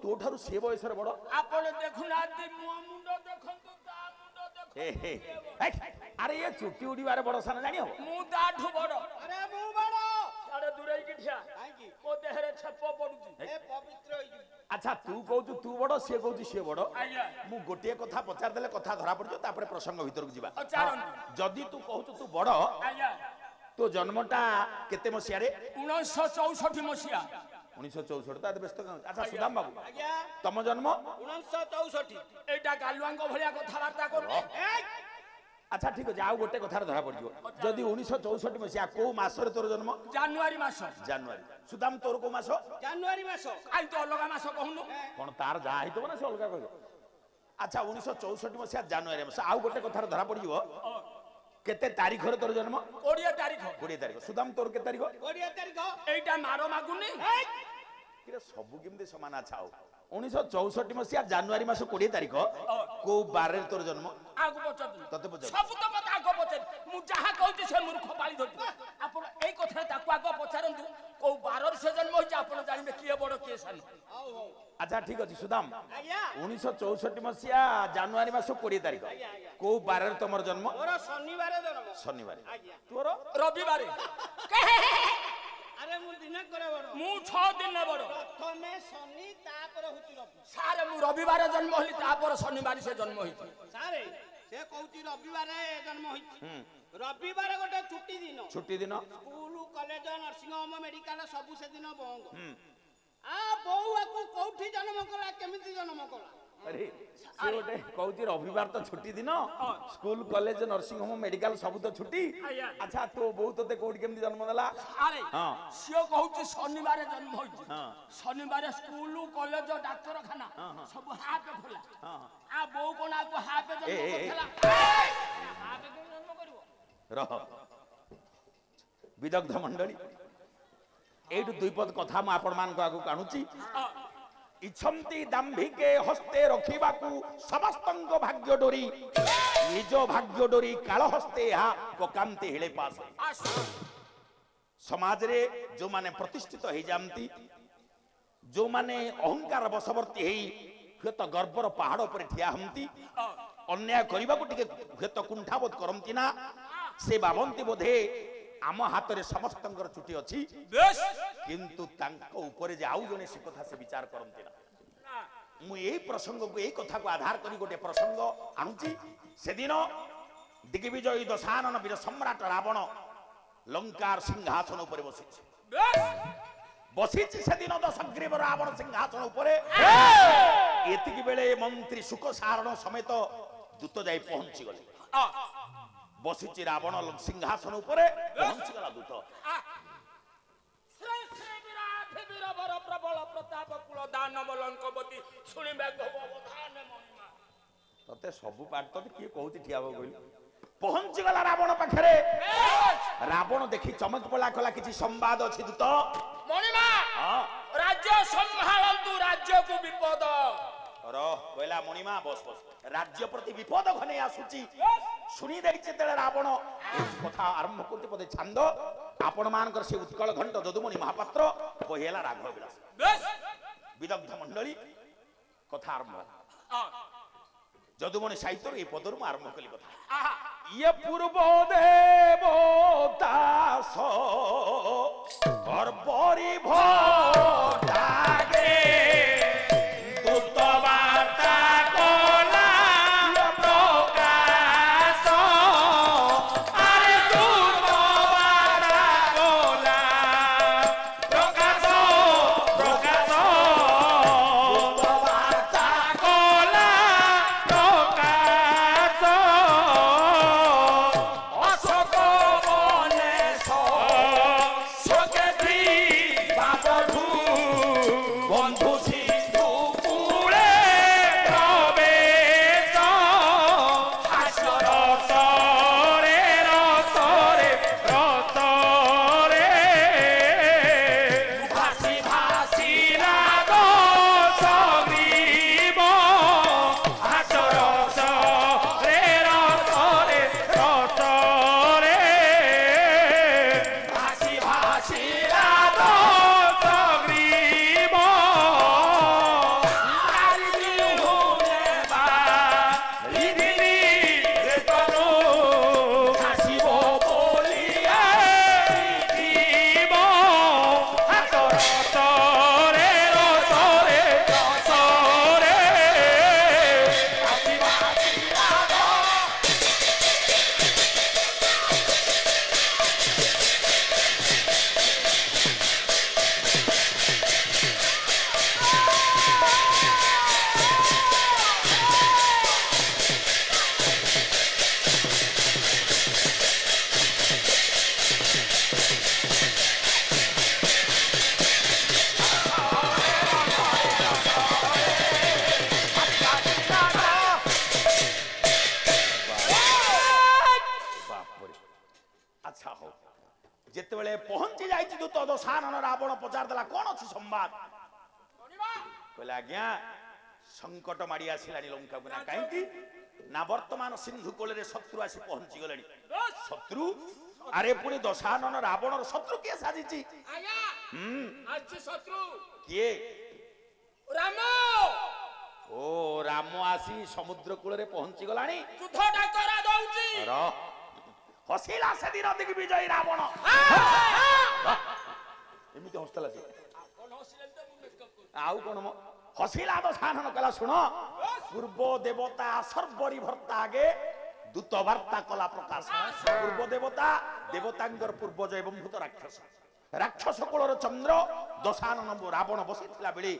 तो ठारू से बयस रे बड़ आपण देखुनाती मो मुंडो देखंतु ता मुंडो देखंतु अरे ये चुट्टी उड़ीबारे बड़ सान जानि हो मु ताठु बड़ अरे मु बड़ अरे दुरई की ठिया काई मो देहरे छप पडुची ए पवित्र होई अच्छा तू कहू तू बड़ सी कहू सी बड़ आज्ञा मु गोटे कथा पचार देले कथा धरा पड़जो तापर प्रसंग भीतर को जीवा चारण जदी तू कहू तू बड़ आज्ञा तो जन्मटा केते मसिया रे 1964 मसिया 1964 ता व्यस्त अच्छा सुदाम बाबू आज्ञा तम जन्म 1964 एटा गालुआंग भलिया कथा वार्ता करबे अच्छा ठीक है आउ गोटे कथा धरा पड़जो जदी 1964 मसिया को मास रे तोर जन्म जनवरी मास जनवरी सुदाम तोर को मास जनवरी मास आई तो अलगा मास कहनु कोन तार जा हितो ना से अलगा कहबो अच्छा 1964 मसिया जनवरी मास आउ गोटे कथा धरा पड़जो केते तारीख रे तोर जन्म 20 तारीख 20 तारीख सुदाम तोर के तारीख 20 तारीख एटा मारो मागुनी किरे सब केमते समान अच्छा हो 1964 मसिया जनवरी मास 20 तारीख को बार रे तोर जन्म आगु पचर तते पचर सब तो मत आगु पचर मु जहा कहूची से मूर्ख पाली धरती आपण एई कथा ताकू आगु पचारंतु को बारर से जन्म होई आपण जानिबे किए बड़ किए सान अच्छा ठीक अछि सुदाम आज्ञा 1964 मसिया जनवरी मास 20 तारीख को बार रे तमर जन्म मोर शनिवार जन्म शनिवार आज्ञा तोर रविवार अरे मु दिन करे बड़ मु 6 दिन बड़ प्रथमे शनि तापर हुति रवि सारे मु रविवार जन्म होली तापर शनिवार से जन्म होई सारे से कहूची रविवार जन्म होई रविवार गोटे छुट्टी दिन school college nursing home medical सब से दिन बंद आ बौआ को कोठी जन्म कला केमिति जन्म कला अरे से गोटे कहूची रविवार तो छुट्टी दिन school college nursing home medical सब तो छुट्टी अच्छा तो बहुत ते कोठी केमती जन्म देला अरे सियो कहूची शनिवार जन्म होई शनिवार स्कूल कॉलेज डाक्तरखाना सब हाथ खोला आ बौ कोना को हाथ जन्म करथला हाथ जन्म करिवो रह विदग्ध मंडली एटू दुईपद कथा मु आपण मान को आगु काणुची इच्छन्ति दाम्भिके हस्ते रखिबाकू समस्तंग भाग्य डोरी निज भाग्य डोरी काल हस्ते हा पकांती हेले पास समाज रे जो माने प्रतिष्ठित हो जांती जो माने अहंकार बशवर्ती हेई हेत गर्वर पहाड़ पर ठिया हंती अन्याय करबा को टिके हेत कुंठाबोध करंती ना से बाबंती बोधे आम हाथ रे समस्तंगर छुट्टी अछि किंतु तांको ऊपर जे आउ जने से कथा से विचार करंती ना मु एई प्रसंग को एई कथा को आधार करी गोटे प्रसंग आनुची से दिन दिग्विजयी दशानन वीर सम्राट रावण लंकार सिंहासन ऊपर बसिछि से दिन दशग्रीव रावण सिंहासन ऊपर एतिकी बेले मंत्री सुख सारण समेत दूत जाई पहुंची गले बसिछि रावण सिंहासन ऊपर पहुंची गला दूत श्री श्री विराट वीरवर प्रबल प्रताप कुल दानव लंकपति सुनिबे गवधान महिमा तते सब पाठ तो किए कहूति ठियाबो कइल पहुंची गला रावण पाखरे रावण देखि चमक पला कला किछि संवाद अछि दूत महिमा राज्य संभालंतु राज्य को विपद रह कहला मणिमा बस बस राज्य प्रति विपद घने आसुची सुनी दैछे तेले रावण कथा आरंभ करते पदे छंद आपण मानकर से उत्कल घंट जदुमणि महापात्र बहेला राघव विलास विदग्ध मंडली कथा आरंभ जदुमणि साहित्य ए पदर मु आरंभ कली कथा ये पूर्व देवता सो और बरी भोटागे संवाद कहले आज्ञा संकट माड़ी आसिलानी लंका को ना काहेकि ना वर्तमान सिंधु कोले रे शत्रु आसी पहुंची गलेनी शत्रु अरे पुणी दशानन रावण शत्रु के साजिची आया आज शत्रु किए राम ओ राम आसी समुद्र कूल रे पहुंची गलानी युद्ध डाकरा दउची र हसिला से दिन दिग विजय रावण एमिति हस्तला से कोन हसिले त मु मेकअप कर आउ कोन म हसिला दशानन कला सुन पूर्व देवता सर्वरी भर्ता आगे दूत वार्ता कला प्रकाश पूर्व देवता देवतांगर पूर्वज एवं भूत राक्षस राक्षस कुलर चंद्र दशानन रावण बसिथिला बेले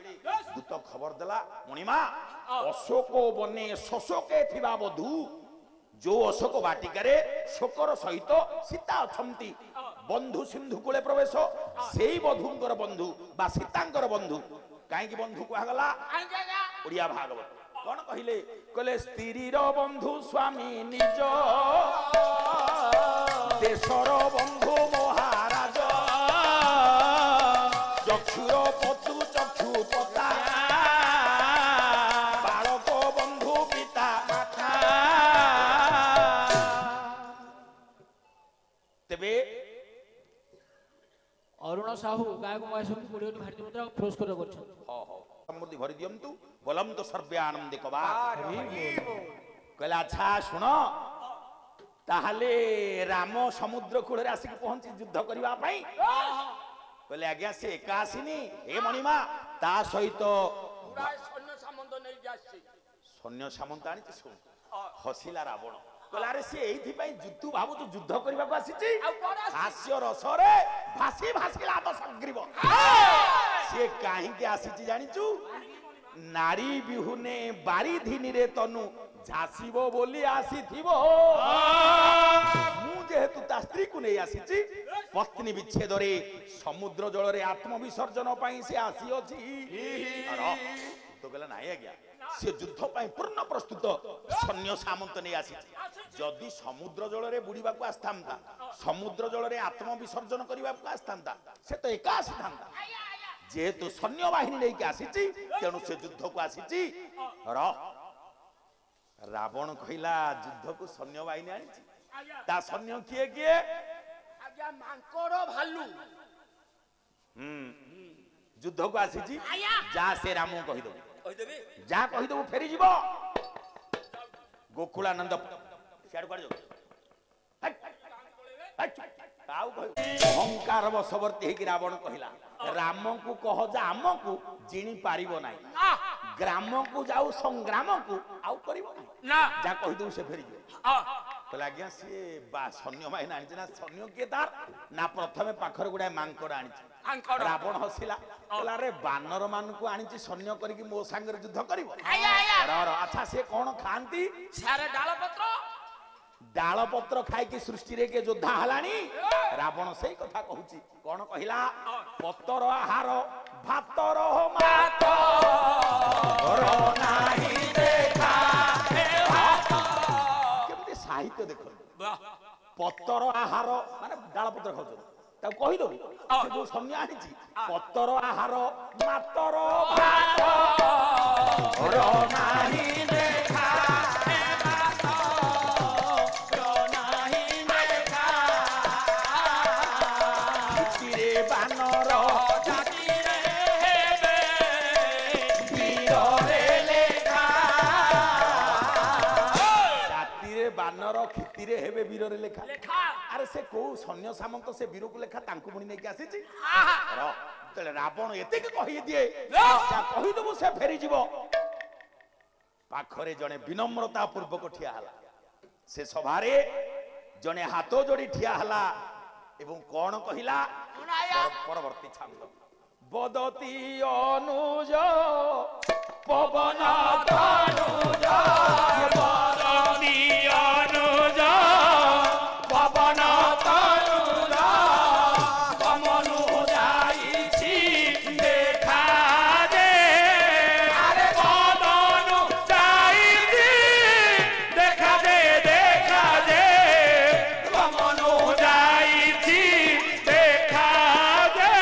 दूत खबर देला मणिमा अशोक बने शोषके थिबा बधू जो अशोक बाटिकारे शोकर सहित सीता अछंती बंधु सिंधु कूले प्रवेश सेई बधुंकर बंधु बा सीतांकर बंधु काहे की बंधु को हगला ओडिया भागवत कौन कहले कहले स्त्रीर बंधु स्वामी निज देशर बंधु महाराज चक्षुर पतु चक्षु पता बालक बंधु पिता माता तेबे अरुण साहू गायक मायसु कोडियो भारती मुद्रा पुरस्कार करछन समृद्धि भरी दियंतु बोलम तो सर्वे आनंद कबा कहला अच्छा सुन ताहले राम समुद्र कूल रे आसिक पहुंची युद्ध करबा पई कहले आज्ञा से एका आसिनी ए मणिमा ता सहित पूरा सैन्य सामंत नै जाछि सैन्य सामंत आनी सुन हसिला रावण कहला रे से एथि पई युद्ध भाबु तो युद्ध करबा को आसीची हास्य रस रे भासी भासीला तो संग्रीव से काहे के आसीची जानिचू नारी बिहुने बारी धिनी रे तनु झासीबो बोली आसीथिबो मु जेहेतु ता स्त्री को नै आसीची पत्नी विच्छेद रे समुद्र जल रे आत्म विसर्जन पई से आसी अछि तो कहला नाही आज्ञा से युद्ध पई पूर्ण प्रस्तुत सैन्य सामंत नै आसीची जदि समुद्र जल रे बुड़ीबा को आस्थांता समुद्र जल रे आत्म विसर्जन करबा को आस्थांता से तो एका आस्थांता जेहेतु सैन्य बाहिनी नै के आसीची तेनु से युद्ध को आसीची र रावण कहिला युद्ध को सैन्य बाहिनी आनीची ता सैन्य किए किए आज्ञा मांकड़ भालू युद्ध को आसीची जा से राम कहि दो कहि देबे जा कहि दो फेरी जीवो गोकुलानंद सियाड़ कर जो अहंकार बसवर्ती है कि रावण कहिला राम को कह जा आम को जिणी पारिबो नाही ग्राम को जाऊ संग्राम को आउ करिवो ना जा कहि दो से फेरी जो कहला आज्ञा से बा सैन्य बाहिनी आनी ना सैन्य के तार ना प्रथमे पाखर गुडा मांकड़ आनी रावण हसिला कहला रे बानर मान को आनी सैन्य करी मो संगे युद्ध करिवो अच्छा से कौन खाती सारे डाल पत्र डाल पत्र खाई की सृष्टि रे के योद्धा हलानी रावण सही कथा कहूची कौन कहिला पतर आहार भातर मात नाही देखा केमती साहित्य देखो पतर आहार माने डाल पत्र खाउछ ता कहि दो से जो सैन्य आनीची पतर आहार मातर भात नाही देखा बानर जातिरे हेबे वीररे लेखा जातिरे बानर खितिरे हेबे वीररे लेखा अरे से को सैन्य सामंत से वीर को लेखा तांकु मुनि नै के आसीची तले रावण एते के कहि दिए जा कहि दबो से फेरी जीवो पाखरे जने विनम्रता पूर्वक ठिया हला से सभारे जने हाथ जोड़ी ठिया हला एवं कौन कहिला परवर्ती छांद बदती अनुज पवन तनुज बदती अनुज पवन तनुज कमनु जाईछि देखा दे अरे बदनु जाईछि देखा दे कमनु जाईछि देखा दे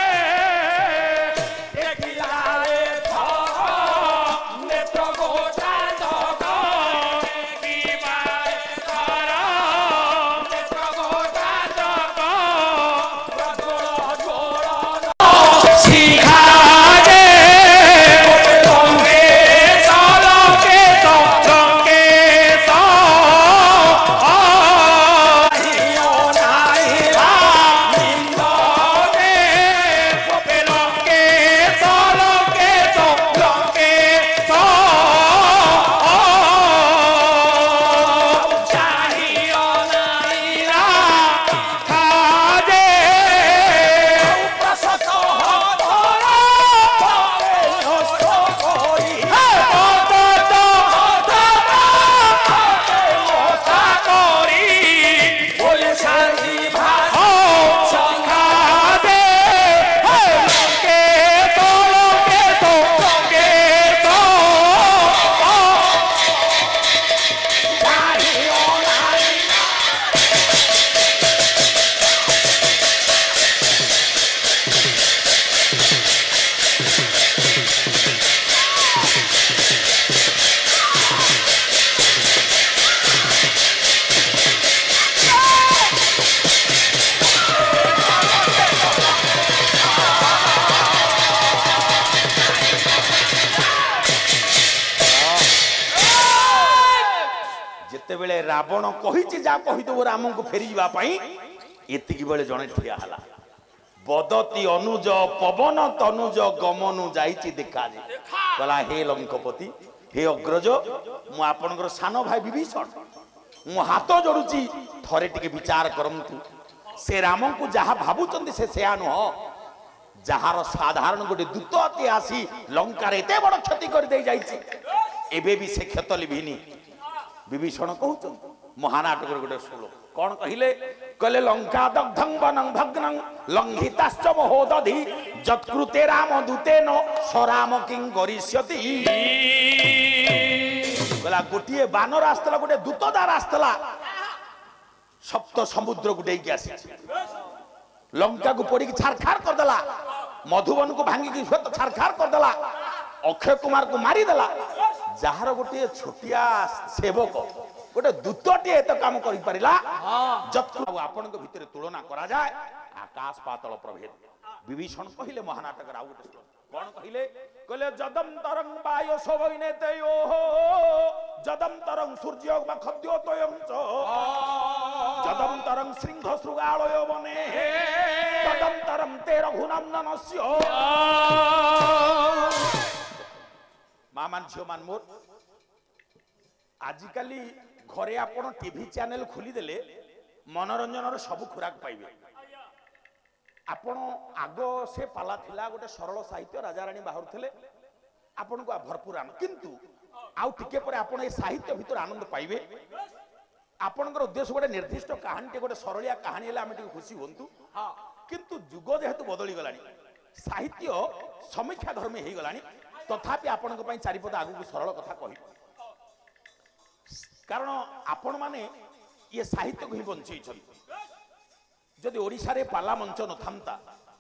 ଯେତେବେଳେ ରାବଣ କହିଛି ଯା କହିଦେବ ରାମଙ୍କୁ ଫେରି ଯିବା ପାଇଁ ଏତିକି ବେଳେ ଜଣେ ଠିଆ ହେଲା ବଦତି ଅନୁଜ ପବନ ତନୁଜ ଗମନୁ ଯାଇଛି ଦେଖା କହିଲା ହେ ଲଙ୍କପତି ହେ ଅଗ୍ରଜ ମୁଁ ଆପଣଙ୍କର ସାନ ଭାଇ ବିଭୀଷଣ ମୁଁ ହାତ ଯୋଡୁଛି ଥରେ ଟିକେ ବିଚାର କରନ୍ତୁ ସେ ରାମଙ୍କୁ ଯାହା ଭାବୁଛନ୍ତି ସେ ସେୟା ନୁହଁ ଯାହାର ସାଧାରଣ ଗୋଟେ ଦୂତଟି ଆସି ଲଙ୍କାରେ ଏତେ ବଡ କ୍ଷତି କରିଦେଇ ଯାଇଛି ଏବେ ବି ସେ କ୍ଷତ ଲିଭିନି ବିଭୀଷଣ କହୁଛନ୍ତି ମହାନାଟକର ଗୋଟେ ଶ୍ଲୋକ କଣ କହିଲେ କହିଲେ ଲଙ୍କା ଦଗ୍ଧଂ ବନଂ ଭଗ୍ନଂ ଲଙ୍ଘିତାଶ୍ଚ ମହୋଦଧି ଯତ୍କୃତେ ରାମ ଦୂତେନ ସରାମ କିଂ गरिष्यति କହିଲା ଗୋଟିଏ ବାନର ଆସିଥିଲା ଗୋଟେ ଦୂତଦାର ଆସିଥିଲା ସପ୍ତ ସମୁଦ୍ରକୁ ଡେଇକି ଆସିଛି ଲଙ୍କାକୁ ପୋଡିକି ଛାରଖାର କରିଦେଲା ମଧୁବନକୁ ଭାଙ୍ଗିକି ଛାରଖାର କରିଦେଲା ଅକ୍ଷୟ କୁମାରକୁ ମାରିଦେଲା ଯାହାର ଗୋଟିଏ ଛୋଟିଆ ସେବକ ଗୋଟେ ଦୂତଟିଏ ଏତେ କାମ କରିପାରିଲା ଆପଣଙ୍କ ଭିତରେ ତୁଳନା କରାଯାଏ ଆକାଶ ପାତଳ ପ୍ରଭେଦ ବିଭୀଷଣ କହିଲେ ମହାନାଟକର ଆଉ ଗୋଟେ କଣ କହିଲେ କହିଲେ ଯଦಂ ତରଂ ବାୟସ ବୈନେତୟୋ ଯଦಂ ତରଂ ସୂର୍ଯ୍ୟ ଖଦ୍ୟୋତୟଂ ଚ ଯଦಂ ତରଂ ଶୃଙ୍ଗ ଶୃଗାଳୟ ବନେ ଯଦಂ ତରଂ ତେ ରଘୁନନ୍ଦନସ୍ୟ ମା ମାନ ଝିଅ ମାନ ମୋର ଆଜିକାଲି ଘରେ ଆପଣ টিভি ଚ୍ୟାନେଲ ଖୋଲିଦେଲେ ମନୋରଞ୍ଜନର ସବୁ ଖୋରାକ ପାଇବେ ଆପଣ ଆଗ ସେ ପାଲା ଥିଲା ଗୋଟେ ସରଳ ସାହିତ୍ୟ ରାଜାରାଣୀ ବାହାରୁଥିଲେ ଆପଣଙ୍କୁ ଭରପୁର ଆନନ୍ଦ କିନ୍ତୁ ଆଉ ଟିକେ ପରେ ଆପଣ ଏ ସାହିତ୍ୟ ଭିତରେ ଆନନ୍ଦ ପାଇବେ ଆପଣଙ୍କର ଉଦ୍ଦେଶ୍ୟ ଗୋଟେ ନିର୍ଦ୍ଦିଷ୍ଟ କାହାଣୀଟେ ଗୋଟେ ସରଳିଆ କାହାଣୀ ହେଲେ ଆମେ ଟିକେ ଖୁସି ହୁଅନ୍ତୁ କିନ୍ତୁ ଯୁଗ ଯେହେତୁ ବଦଳି ଗଲାଣି ସାହିତ୍ୟ ସମୀକ୍ଷା ଧର୍ମୀ ହେଇଗଲାଣି ତଥାପି ଆପଣଙ୍କ ପାଇଁ ଚାରିପଦ ଆଗକୁ ସରଳ କଥା କହିବି କାରଣ ଆପଣ ମାନେ ଇଏ ସାହିତ୍ୟକୁ ହିଁ ବଞ୍ଚେଇଛନ୍ତି ଯଦି ଓଡ଼ିଶାରେ ପାଲା ମଞ୍ଚ ନଥାନ୍ତା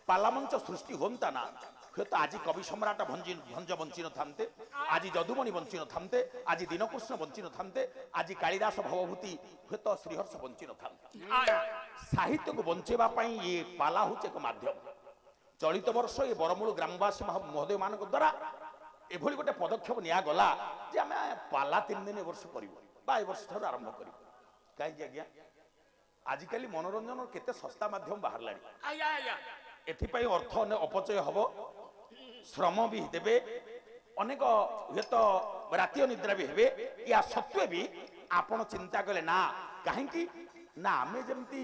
ପାଲା ମଞ୍ଚ ସୃଷ୍ଟି ହୁଅନ୍ତା ନା ହୁଏତ ଆଜି କବି ସମ୍ରାଟ ଭଞ୍ଜ ବଞ୍ଚି ନଥାନ୍ତେ ଆଜି ଯଦୁମଣି ବଞ୍ଚି ନଥାନ୍ତେ ଆଜି ଦୀନକୃଷ୍ଣ ବଞ୍ଚି ନଥାନ୍ତେ ଆଜି କାଳିଦାସ ଭବଭୂତି ହୁଏତ ଶ୍ରୀହର୍ଷ ବଞ୍ଚି ନଥାନ୍ତେ ସାହିତ୍ୟକୁ ବଞ୍ଚେଇବା ପାଇଁ ଇଏ ପାଲା ହେଉଛି ଏକ ମାଧ୍ୟମ ଚଳିତ ବର୍ଷ ଏ ବରମୂଳ ଗ୍ରାମବାସୀ ମହୋଦୟ ମାନଙ୍କ ଦ୍ୱାରା ଏଭଳି ଗୋଟେ ପଦକ୍ଷେପ ନିଆଗଲା ଯେ ଆମେ ପାଲା 3 ଦିନ ଏ ବର୍ଷ କରିବୁ ବା ଏ ବର୍ଷ ଠାରୁ ଆରମ୍ଭ କରିବୁ କାହିଁକି ଆଜ୍ଞା ଆଜିକାଲି ମନୋରଞ୍ଜନର କେତେ ଶସ୍ତା ମାଧ୍ୟମ ବାହାରିଲାଣି ଏଥିପାଇଁ ଅର୍ଥ ଅପଚୟ ହବ ଶ୍ରମ ବି ଦେବେ ଅନେକ ହୁଏତ ରାତି ଅନିଦ୍ରା ବି ହେବେ ୟା ସତ୍ତ୍ୱେ ବି ଆପଣ ଚିନ୍ତା କଲେ ନା କାହିଁକି ନା ଆମେ ଯେମିତି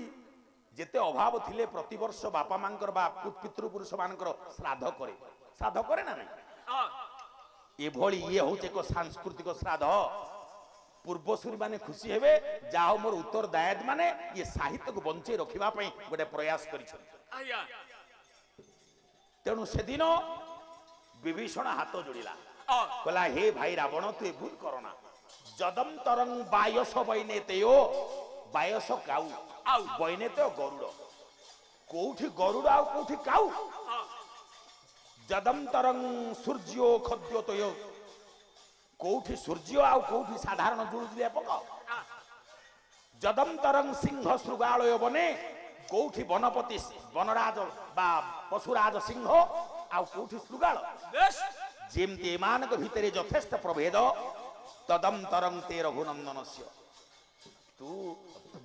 ଯେତେ ଅଭାବ ଥିଲେ ପ୍ରତିବର୍ଷ ବାପା ମାଙ୍କର ବା ପିତୃପୁରୁଷ ମାନଙ୍କର ଶ୍ରାଦ୍ଧ କରେ ନା ନାଇଁ ଏଭଳି ଇଏ ହଉଛି ଏକ ସାଂସ୍କୃତିକ ଶ୍ରାଦ୍ଧ ପୂର୍ବସୂରୀ ମାନେ ଖୁସି ହେବେ ଯାହା ମୋର ଉତ୍ତରଦାୟିତ୍ୱ ମାନେ ଇଏ ସାହିତ୍ୟକୁ ବଞ୍ଚେଇ ରଖିବା ପାଇଁ ଗୋଟେ ପ୍ରୟାସ କରିଛନ୍ତି ତେଣୁ ସେଦିନ ବିଭୀଷଣ ହାତ ଯୋଡ଼ିଲା କହିଲା ହେ ଭାଇ ରାବଣ ତୁ ଏ ଭୁଲ କରନା ଯଦಂ ତରଂ ବାୟସ ବୈନେତୟୋ ବାୟସ କାଉ ବୈନେତୟ ଗରୁଡ଼ କୋଉଠି ଗରୁଡ଼ ଆଉ କୋଉଠି କାଉ ଯଦಂ ତରଂ ସୂର୍ଯ୍ୟ ଖଦ୍ୟୋତୟ କୋଉଠି ସୂର୍ଯ୍ୟ ଆଉ କୋଉଠି ସାଧାରଣ ଜୁଳୁଜୁଳିଆ ପକ ଯଦಂ ତରଂ ସିଂହ ଶୃଗାଳୟ ବନେ କୋଉଠି ବନପତି ବନରାଜ ବା ପଶୁରାଜ ସିଂହ ଆଉ କୋଉଠି ଶୃଗାଳ ଯେମିତି ଏମାନଙ୍କ ଭିତରେ ଯଥେଷ୍ଟ ପ୍ରଭେଦ ତଦಂ ତରଂ ତେ ରଘୁନନ୍ଦନସ୍ୟ ତୁ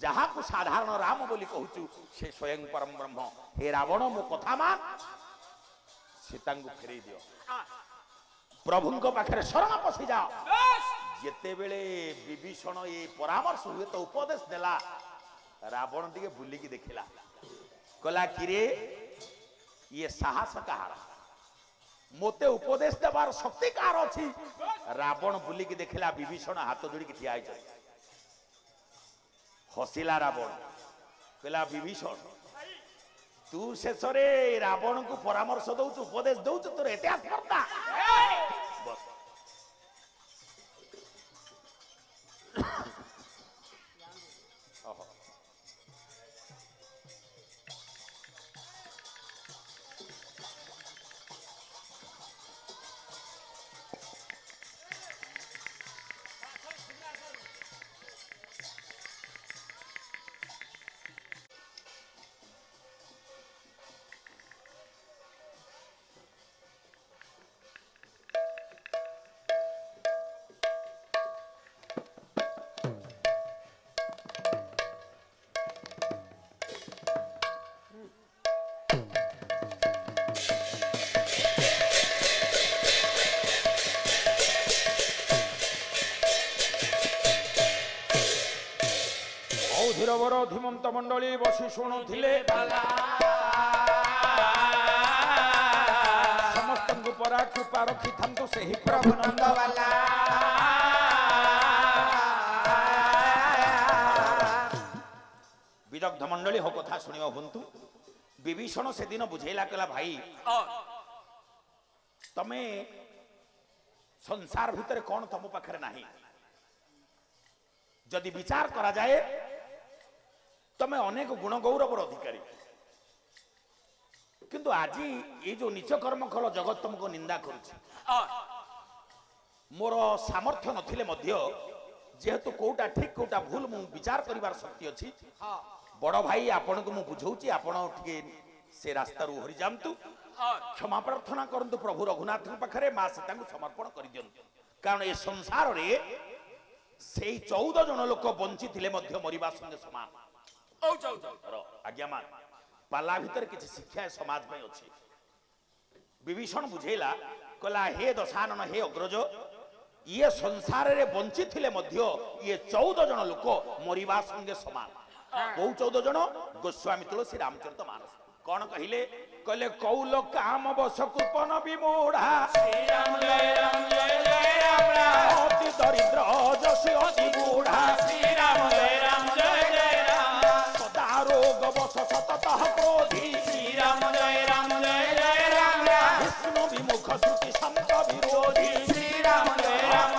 ଯାହାକୁ ସାଧାରଣ ରାମ ବୋଲି କହୁଛୁ ସେ ସ୍ୱୟଂ ପରମ ବ୍ରହ୍ମ ହେ ରାବଣ ମୋ କଥା ମାନ ସୀତାଙ୍କୁ ଫେରେଇ ଦିଅ ପ୍ରଭୁଙ୍କ ପାଖରେ ଶରଣ ପଶିଯାଅ ଯେତେବେଳେ ବିଭୀଷଣ ଏ ପରାମର୍ଶ ହୁଏତ ଉପଦେଶ ଦେଲା ରାବଣ ଟିକେ ବୁଲିକି ଦେଖିଲା କହିଲା କିରେ ଇଏ ସାହସ କାହାର ମୋତେ ଉପଦେଶ ଦେବାର ଶକ୍ତି କାହାର ଅଛି ରାବଣ ବୁଲିକି ଦେଖିଲା ବିଭୀଷଣ ହାତ ଯୋଡ଼ିକି ଠିଆ ହେଇଛନ୍ତି ହସିଲା ରାବଣ କହିଲା ବିଭୀଷଣ ତୁ ଶେଷରେ ରାବଣକୁ ପରାମର୍ଶ ଦଉଛୁ ଉପଦେଶ ଦଉଛୁ ତୋର ଏତେ ଆସ୍ପର୍ଦ୍ଧା ବୀରବର ଧୀମନ୍ତ ମଣ୍ଡଳୀ ବସି ଶୁଣୁଥିଲେ ସମସ୍ତଙ୍କୁ ପରା କୃପା ରଖିଥାନ୍ତୁ ସେହି ପ୍ରଭୁ ନନ୍ଦବାଲା। ବିଦଗ୍ଧ ମଣ୍ଡଳୀ ହୋ କଥା ଶୁଣିବ ହୁଅନ୍ତୁ। ବିଭୀଷଣ ସେଦିନ ବୁଝେଇଲା କହିଲା ଭାଇ ତମେ ସଂସାର ଭିତରେ କଣ ତମ ପାଖରେ ନାହିଁ ଯଦି ବିଚାର କରାଯାଏ ତମେ ଅନେକ ଗୁଣ ଗୌରବର ଅଧିକାରୀ କିନ୍ତୁ ଆଜି ଏଇ ଯୋଉ ନିଚ କର୍ମ କଲ ଜଗତ ତମକୁ ନିନ୍ଦା କରୁଛି। ମୋର ସାମର୍ଥ୍ୟ ନଥିଲେ ମଧ୍ୟ ଯେହେତୁ କୋଉଟା ଠିକ କୋଉଟା ଭୁଲ ମୁଁ ବିଚାର କରିବାର ଶକ୍ତି ଅଛି ବଡ଼ ଭାଇ ଆପଣଙ୍କୁ ମୁଁ ବୁଝଉଛି ଆପଣ ଟିକେ ସେ ରାସ୍ତାରୁ ଓହରି ଯାଆନ୍ତୁ କ୍ଷମା ପ୍ରାର୍ଥନା କରନ୍ତୁ ପ୍ରଭୁ ରଘୁନାଥଙ୍କ ପାଖରେ ମା ସୀତାଙ୍କୁ ସମର୍ପଣ କରିଦିଅନ୍ତୁ କାରଣ ଏ ସଂସାରରେ ସେଇ 14 ଜଣ ଲୋକ ବଞ୍ଚିଥିଲେ ମଧ୍ୟ ମରିବା ସଙ୍ଗେ ସମାନ। ଆଜ୍ଞା ମା ପାଲା ଭିତରେ କିଛି ଶିକ୍ଷା ସମାଜ ପାଇଁ ଅଛି। ବିଭୀଷଣ ବୁଝେଇଲା କହିଲା ହେ ଦଶାନନ ହେ ଅଗ୍ରଜ ଇଏ ସଂସାରରେ ବଞ୍ଚିଥିଲେ ମଧ୍ୟ ଇଏ 14 ଜଣ ଲୋକ ମରିବା ସଙ୍ଗେ ସମାନ। କୋଉ 14 ଜଣ? ଗୋସ୍ୱାମୀ ତୁଳସୀ ରାମଚରିତ ମାନସ। କଣ କହିଲେ? କହିଲେ କୌଲ କାମ ବଶ କୃପନ ବିମୂଢା ଶ୍ରୀରାମ ଜୟ ରାମ ଜୟ ଜୟ ରାମ ରାମ ଅତି ଦରିଦ୍ର ଯଶୀ ଅତି ବୁଢା ଶ୍ରୀରାମ ଜୟ ରାମ ଜୟ ଜୟ ରାମ ସଦା ରୋଗ ବଶ ସତତଃ କ୍ରୋଧୀ ଶ୍ରୀରାମ ଜୟ ରାମ ଜୟ ଜୟ ରାମ ବିଷ୍ଣୁ ବିମୁଖ ଶ୍ରୁତି ସନ୍ତ ବିରୋଧୀ ଶ୍ରୀରାମ ଜୟ ରାମ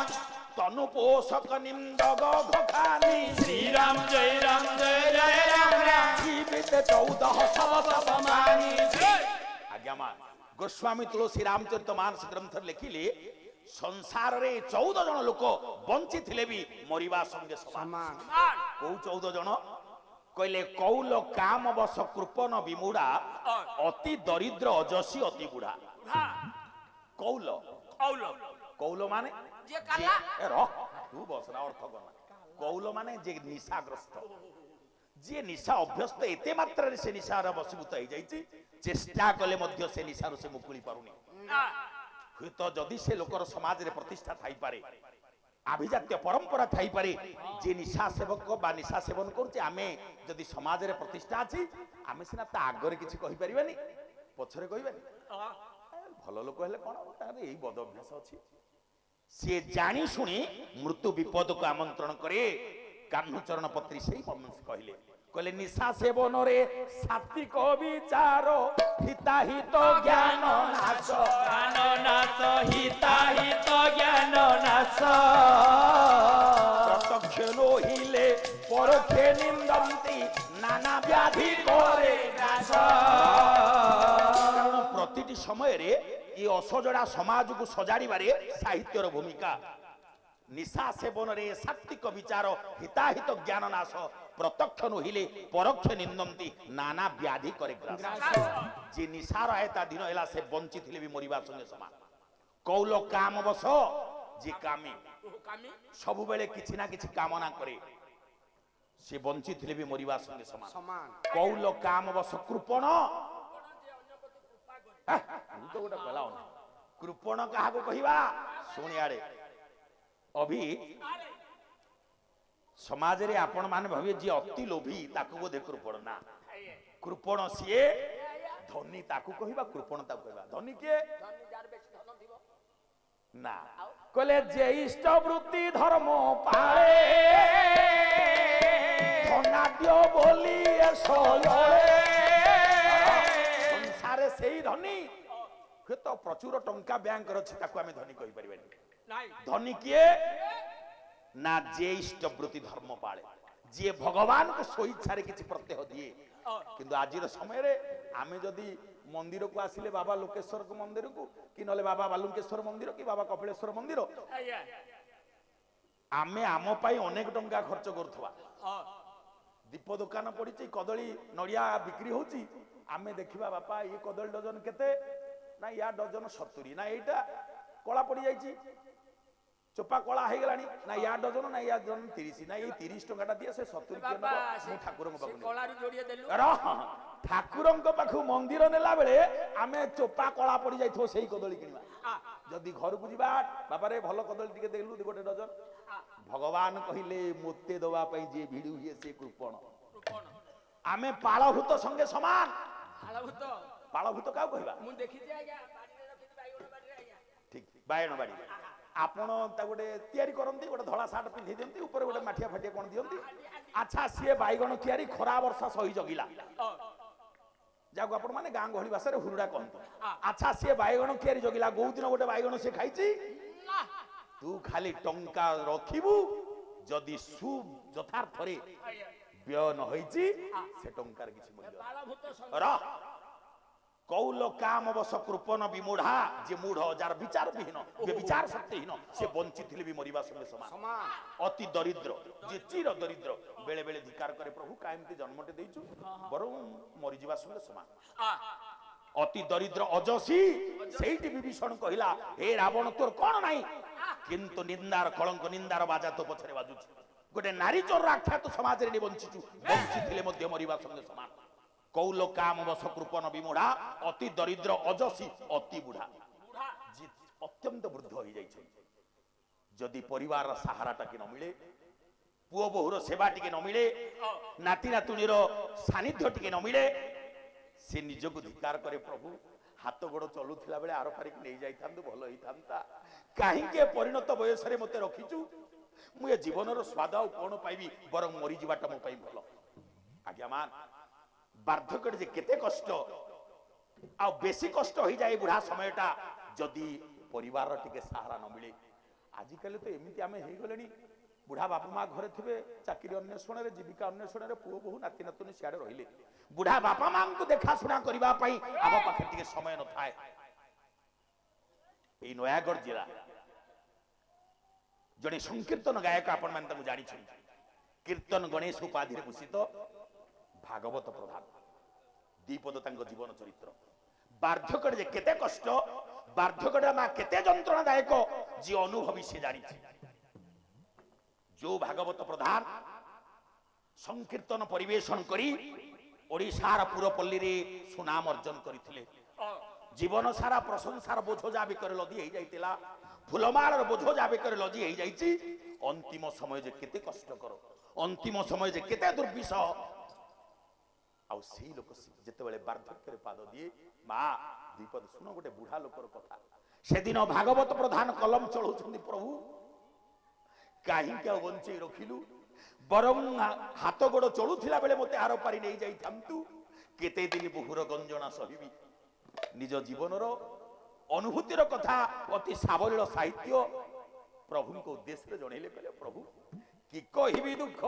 ତନୁ পোষক নিন্দগ ঘখানি শ্রীরাম জয় রাম জয় জয় রাম রাম জীবিত 14 সব সমানি। আজ্ঞা মা গোস্বামী তুলসী রামচরিত মানস গ্রন্থ লিখিলে সংসারে 14 জন লোক বঞ্চিଥିଲେ ବି মরিবা সঙ্গে সমান। কোউ 14 জন? কইলে কৌল কাম বশ কৃপন বিমূঢ়া অতি দরিদ্র অযশী অতি বুঢ়া। কৌল কৌল মানে যে কালা তু বসনা অর্থ কনা কৌল মানে যে নিশাগ্রস্ত যে নিশা অভ্যস্ত এতে মাত্রারে সে নিশার বশীভূত হয়ে যাইছি চেষ্টা কলে মধ্য সে নিশারু সে মুকুলি পারুনি। হয়ত যদি সে লোকর সমাজরে প্রতিষ্ঠা থাইপারে আভিজাত্য পরম্পরা থাইপারে যে নিশা সেবক বা নিশা সেবন করছে আমি যদি সমাজরে প্রতিষ্ঠা আছে আমি সিনা তা আগরে কিছু কহি পারিবানি পছরে কইবানি ভাল লোক হলে কোন তার এই বদ অভ্যাস আছে সে জানি শুনি মৃত্যু বিপদকে আমন্ত্রণ করে। কাহ্নুচরণ পত্রী সেই কহিলে কইলে নিশা সেবনরে সাত্বিক বিচার হিতাহিত জ্ঞান নাশ জ্ঞান নাশ হিতাহিত জ্ঞান নাশ প্রত্যক্ষ নহিলে পরোক্ষে নিন্দন্তি নানা ব্যাধি করে নাশ। কারণ প্রতিটি সময়ে এই অসজড়া সমাজকে সজাড়িবারে সাহিত্যর ভূমিকা। নিশা সেবনরে সাত্বিক বিচার হিতাহিত জ্ঞান নাশ প্রত্যক্ষ নহিলে পরোক্ষ নিন্দন্তি নানা ব্যাধি করে গ্রাস। যে নিশার আয়তা দিন এলা সে বঞ্চিଥିଲେ ବି মরিবার সঙ্গে সমান। কৌল কাম বশ যে কামী ସବୁବେଳେ କିଛି না କିଛି কামনা করে সে বঞ্চিଥିଲେ ବି মরিবার সঙ্গে সমান। কৌল কাম বশ কৃপণ তো গোটা কলাও না কৃপণ কাহাକୁ কহিবা শুনিয়াড়ে অভি সমাজরে আপন মানে ভাবে যে অতি লোভী তাকু বোধে কৃপণ না। কৃপণ সিয়ে ধনী তাকু কহিবা কৃপণ তাকু কহিবা। ধনী কে না কলে যে ইষ্ট বৃত্তি ধর্ম পালে ধনাঢ্য বলি সংসারে সেই ধনী হয়তো প্রচুর টঙ্কা ব্যাংক আছে তাকু আমি ধনী কই পারিবানি। ধনী কিয়ে না যে ইষ্টব্রতি ধর্ম পালে যে ভগবান কো স্বইচ্ছারে কিছু প্রত্যহ দিয়ে। কিন্তু আজির সময়ে আমি যদি মন্দির কো আসিলে বাবা লোকেশ্বর কো মন্দির কো কি নলে বাবা বালুঙ্কেশ্বর মন্দির কি বাবা কপিলেশ্বর মন্দির আমি আম পাই অনেক টঙ্কা খরচ করুথবা। দীপ দোকান পড়িছি কদলী নড়িয়া বিক্রি হচ্ছে আমি দেখিবা বাপা এই কদলী ডজন কেতে না ইয়া ডজন 70 না এইটা কলা পড়ি যাইছি চোপা কলা হয়ে গলানি না ইয়া ডজন না ইয়া ডজন 30 না এই 30 টাকাটা দিয়ে সে 70 কিলো নব মু ঠাকুরଙ୍କ পাখু কলারি জড়িয়ে দেলু ঠাকুরଙ୍କ পাখু মন্দির নেলা বেলে আমি চোপা কলা পড়ি যাইথো সেই কদলী কিনিবা। যদি ঘরକୁ ଯିବା বাবারে ভালো কদলী টিকে দেলু গোটে ডজন ভগবান কহিলে মতে দেওয়া পাই যে ভিড়ু হিয়ে সে কৃপণ। आमे पाळभूत संगे समान ହାଳଭୂତ पाळभूत का कहबा ମୁଁ ଦେଖିଛି ଆଜ୍ଞା ବାଡ଼ିରେ ରଖିଛି ବାଇଗଣ ବାଡ଼ିରେ ଆଜ୍ଞା ठीक बायण बाड़ी आपण ता गोटे तयारी करंती गोटे धळा सार्ट पिंधि दियंती ऊपर गोटे माठिया फाटिया कोन दियंती अच्छा सीए बाइगण तयारी खरा वर्षा सही जगिला जाको आपण माने गां गहली भाषा हुरुडा कहंतु अच्छा सीए बाइगण तयारी जगिला गौ दिन गोटे बाइगण से खाइची तू खाली टंका रखिबू जदि सु यथार्थ रे व्यय न होईची से टंकार किछि मूल्य ବାଳଭୂତ र कौल काम बस कृपन विमूढ़ा जे मूढ़ जार विचार विहीन विचार शक्तिहीन से वंचित भी मरिबा संगे समान अति दरिद्र जे चिर दरिद्र बेले बेले धिकार करे प्रभु कायमती जन्मटे देइछु बरं मरिजिबा संगे समान अति दरिद्र अजसी सेठी विभीषण कहिला हे रावण तोर कोन नाही किंतु निंदार कलंक निंदार बाजा तो पछरे बाजुछि गोटे नारी चोर आख्या तो समाज रे वंचिछु वंचित मध्य मरिबा संगे समान कौल काम बस कृपन विमूढ़ा अति दरिद्र अजसी अति बुढ़ा जी अत्यंत वृद्ध हो जाइछे जदि परिवार सहारा टाके न मिले पुओ बहुर सेवा टिके न मिले नाती नातुणीर सानिध्य टिके न मिले से निजको धिकार करे प्रभु हाथ गोड़ चलुथिला बेले आर पारिक नै जाइथांतु भलो हिथांता काहे के परिणत बयस रे मते रखिचु मु ए जीवनर स्वाद आ कोन पाइबी बरं मरि जीवाटा मो पाइ भलो आज्ञा मान बार्धक्य जे केते कष्ट आ बेसी कष्ट हो जाए बुढ़ा समयटा जदि परिवार टिके सहारा न मिले आजिकल तो एमती आम हो गले बुढ़ा बापा माँ घरे थे चाकरी अन्वेषण में जीविका अन्वेषण में पुओ बहु नाती नातुणी सियाड़े रहिले बुढ़ा बापा माँ को देखाशुना करने आम पाखे टिके समय न थाए नयागढ़ जिला जड़े संकीर्तन गायक आपण मैंने जानी कीर्तन गणेश उपाधि भूषित भागवत प्रधान दीपद जीवन चरित्र बार्धक्य जे केते कष्ट बार्धक्य माँ केते जंत्रणादायक जी अनुभवी से जानी जो भागवत प्रधान संकीर्तन परिवेशन करी ओडिशार पुरपल्ली रे सुनाम अर्जन करथिले जीवन सारा प्रशंसार बोझ जा बेकर लदी हो जाइतिला फुलमाळर बोझ जा बेकर लदी हो जाइछि अंतिम समय जे केते कष्ट करो अंतिम समय जे केते दुर्विषह आउ सेही लोक जेते बेले वार्धक्य पाद दिए माँ दीपद सुन गोटे बुढ़ा लोकर कथा से दिन भागवत प्रधान कलम चढ़ौछन्ति प्रभु काहे के वंचई रखिलु बरं हाथ गोड़ चलुथिला बेले मते हार पारी नै जाइथांतु केते दिन बहुर गंजना सहिबी निज जीवनर अनुभूतिर कथा अति सावलील साहित्य प्रभु को उद्देश्य जनइले कहले प्रभु कि कहिबी दुख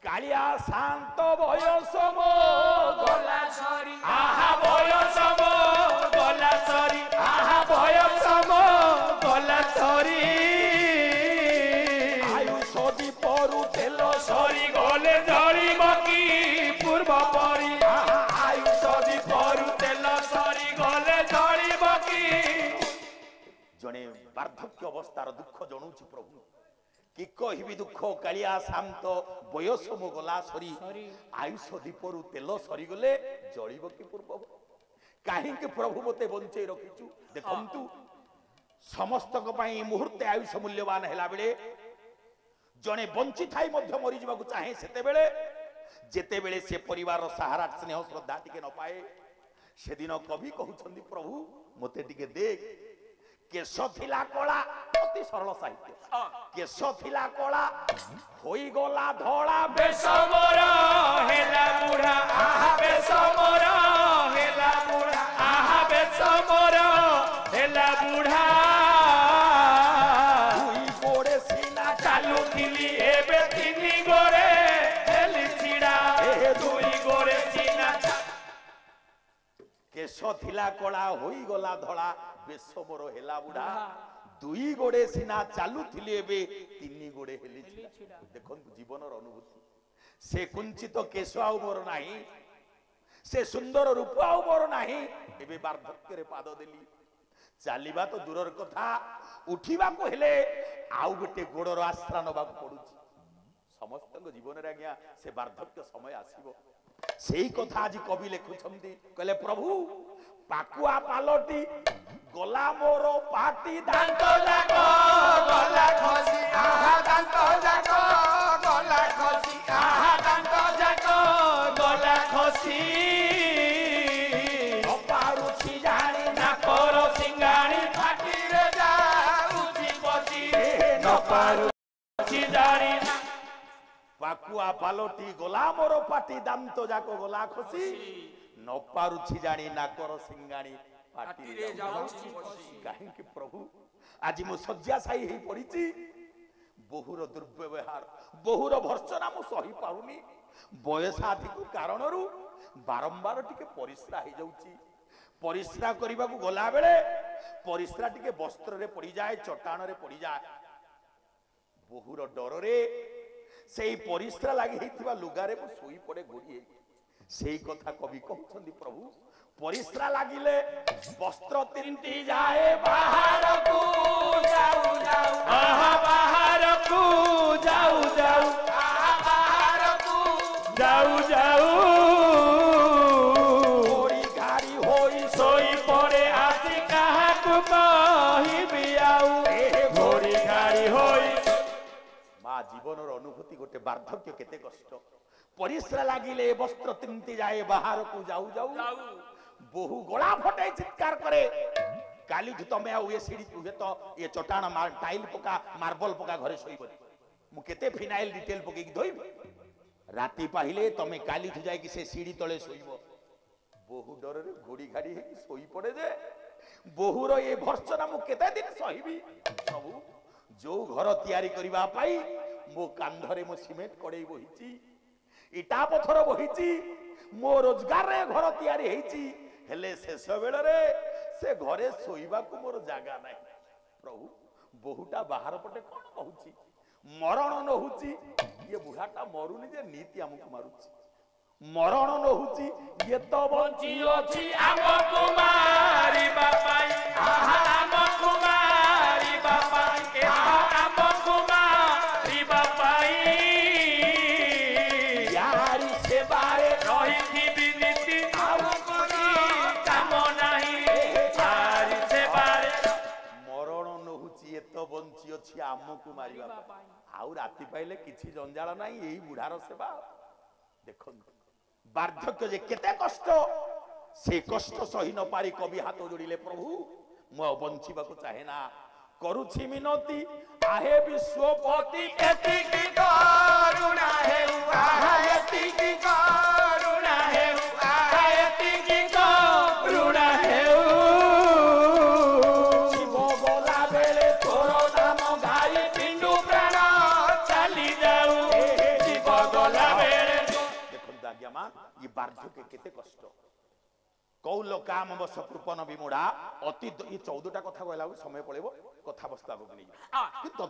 कालिया शांत बयस मो गला सरी आहा बयस मो गला सरी आहा बयस मो गला सरी आयुष दीपरु तेल सरी गले जळिब की पूर्व परी आयुष दीपरु तेल सरी गले जळिब की जणे वार्धक्य अवस्थार दुख जणुछि प्रभु कि कहिबी दुख कालिया शांत बयस मो गला सरी आयुष दीपरु तेल सरी गले जळिब की पूर्व काहे के प्रभु मते बंचै रखिछु देखंतु समस्त को पई मुहूर्ते आयुष मूल्यवान हैला बेले जणे बंची थाई मध्य मरि जीवा को चाहे सेते बेले जेते बेले से परिवार सहारा स्नेह श्रद्धा टिके न पाए से दिन कवि कहउछन्ती प्रभु मते टिके देख केश थिला कोला अति सरल साहित्य केश थिला कोला होई गोला धोला बेश मोर हेला बुढ़ा आहा बेश मोर हेला बुढ़ा आहा बेश मोर हेला बुढ़ा दुई गोड़े सीना चालू थिली एबे तिनी गोड़े हेली छिड़ा ए दुई गोड़े सीना केश थिला कोला होई गोला धोला बेश मोर हेला बुढ़ा दुई गोड़े सीना चालू थिले एबे तिनी गोड़े हेली छिड़ा देखन जीवनर अनुभूति से कुंचित केश आउ मोर नाही से सुंदर रूप आउ मोर नाही एबे वार्धक्य रे पाद देली चालिबा तो दूरर कथा उठिबा को हेले आउ गोटे गोड़र आश्रा नबा पडुची समस्त जीवन रे आज्ञा से वार्धक्य समय आसीबो सेही कथा आज कवि लेखुछंती कहले प्रभु पाकुआ पालटी गला मोर पाटी दांत जाको गला खसी आहा दांत जाको गला खसी आहा दांत जाको ପାରୁଛି ଜାଣି ପାକୁଆ ପାଲଟି ଗଲା ମୋର ପାଟି ଦାନ୍ତ ଯାକ ଗଲା ଖସି ନ ପାରୁଛି ଜାଣି ନାକର ସିଙ୍ଗାଣି ପାଟିରେ ଯାଉଛି କାହିଁକି ପ୍ରଭୁ ଆଜି ମୁଁ ଶଯ୍ୟାଶାୟୀ ହେଇ ପଡିଛି ବହୁର ଦୁର୍ବ୍ୟବହାର ବହୁର ଭର୍ସନା ମୁଁ ସହି ପାରୁନି ବୟସାଧିକ କାରଣରୁ ବାରମ୍ବାର ଟିକେ ପରିସ୍ରା ହେଇଯାଉଛି ପରିସ୍ରା କରିବାକୁ ଗଲା ବେଳେ ପରିସ୍ରା ଟିକେ ବସ୍ତ୍ରରେ ପଡିଯାଏ ଚଟାଣରେ ପଡିଯାଏ ବହୁର ଡରରେ ସେଇ ପରିସ୍ରା ଲାଗି ହେଇଥିବା ଲୁଗାରେ ମୁଁ ଶୋଇ ପଡେ ଘୋଡ଼ି ହେଇ ସେଇ କଥା କବି କହୁଛନ୍ତି ପ୍ରଭୁ ପରିସ୍ରା ଲାଗିଲେ ବସ୍ତ୍ର ତିନ୍ତି ଯାଏ ବାହାରକୁ ଯାଉ ଯାଉ ବାହାରକୁ ଯାଉ ଯାଉ ବାହାରକୁ ଯାଉ ଯାଉ ଘୋଡ଼ି ଘାଡ଼ି ହୋଇ ଶୋଇ ପଡେ ଆସି କାହାକୁ କହିବି ଆଉ ଘୋଡ଼ି ଘାଡ଼ି ହୋଇ ମା ଜୀବନର ଅନୁଭୂତି ଗୋଟେ ବାର୍ଦ୍ଧକ୍ୟ କେତେ କଷ୍ଟ ପରିସ୍ରା ଲାଗିଲେ ବସ୍ତ୍ର ତିନ୍ତି ଯାଏ ବାହାରକୁ ଯାଉ ଯାଉ ବହୁ ଗଳା ଫଟାଇ ଚିତ୍କାର করে କାଲିଠୁ ତମେ ଆଉ ଏ ସିଡି ହୁଏତ ଏ ଚଟାଣ ଟାଇଲ ପକା ମାର୍ବଲ ପକା ଘରେ ଶୋଇବନି ମୁଁ କେତେ ଫିନାଇଲ ଡିଟେଲ ପକେଇକି ଧୋଇବି ରାତି ପାହିଲେ ତମେ କାଲିଠୁ ଯାଇକି ସେ ସିଡି ତଳେ ଶୋଇବ ବହୁ ଡରରେ ଘୋଡ଼ି ଘାଡ଼ି ହେଇକି ଶୋଇ ପଡେ ଯେ ବହୁର ଏ ଭର୍ସନା ମୁଁ କେତେ ଦିନ ସହିବି ପ୍ରଭୁ ଯୋଉ ଘର ତିଆରି କରିବା ପାଇଁ ମୋ କାନ୍ଧରେ ମୋ ସିମେଣ୍ଟ କଡେଇ ବହିଛି ଇଟା ପଥର ବହିଛି ମୋ ରୋଜଗାରରେ ଘର ତିଆରି ହେଇଛି ହେଲେ ଶେଷ ବେଳରେ ସେ ଘରେ ଶୋଇବାକୁ ମୋର ଜାଗା ନାହିଁ ପ୍ରଭୁ ବହୁଟା ବାହାର ପଟେ କଣ କହୁଛି ମରଣ ନ ହଉଛି ଇଏ ବୁଢାଟା ମରୁନି ଯେ ନୀତି ଆମକୁ ମାରୁଛି ମରଣ ନ ହଉଛି ଇଏ ତ ବଞ୍ଚି ଅଛି ଆମକୁ ମାରିବା ପାଇଁ ଆମକୁ ମାରିବା ପାଇଁ ଆମକୁ ମାରିବା ପାଇଁ यारी सेवारे ରହିଥିବି ନୀତି ଆମକୁ କାମ ନାହିଁ ଆରି ସେବାରେ ମରଣ ନ ହଉଛି ଏ ତ ବଞ୍ଚି ଅଛି ଆମକୁ ମାରିବା ପାଇଁ ଆଉ ରାତି ପାଇଲେ କିଛି ଜଞ୍ଜାଳ ନାହିଁ ଏଇ ବୁଢାର ସେବା ଦେଖନ୍ତୁ ବାର୍ଦ୍ଧକ୍ୟ ଯେ କେତେ କଷ୍ଟ ସେ କଷ୍ଟ ସହି ନ ପାରି କବି ହାତ ଯୋଡ଼ିଲେ ପ୍ରଭୁ ମୁଁ ଆଉ ବଞ୍ଚିବାକୁ ଚାହେଁ ନା କରୁଛି ମିନତି ଆହେ ବିଶ୍ୱପତି ଏତିକି କରୁଣା ହେଉ ଏତିକି କରୁଣା ହେଉ ଏତିକି କରୁଣା ହେଉ ଶିବ ଗଲା ବେଳେ ତୋର ନାମ ଗାଇ ପିଣ୍ଡୁ ପ୍ରାଣ ଚାଲି ଯାଉ ଜୀବ ଗଲା ବେଳେ ଦେଖନ୍ତୁ ଆଜ୍ଞା ମା ଏ ବାର୍ଦ୍ଧକ୍ୟ କେତେ କଷ୍ଟ କୌଲ କାମ ବସ କୃପନ ବିମୁଢା ଅତି ଏ 14ଟା କଥା କହିଲା ସମୟ ପଳେଇବ କଥା ବସ୍ତା ଆଗକୁ ନେଇଯିବ କିନ୍ତୁ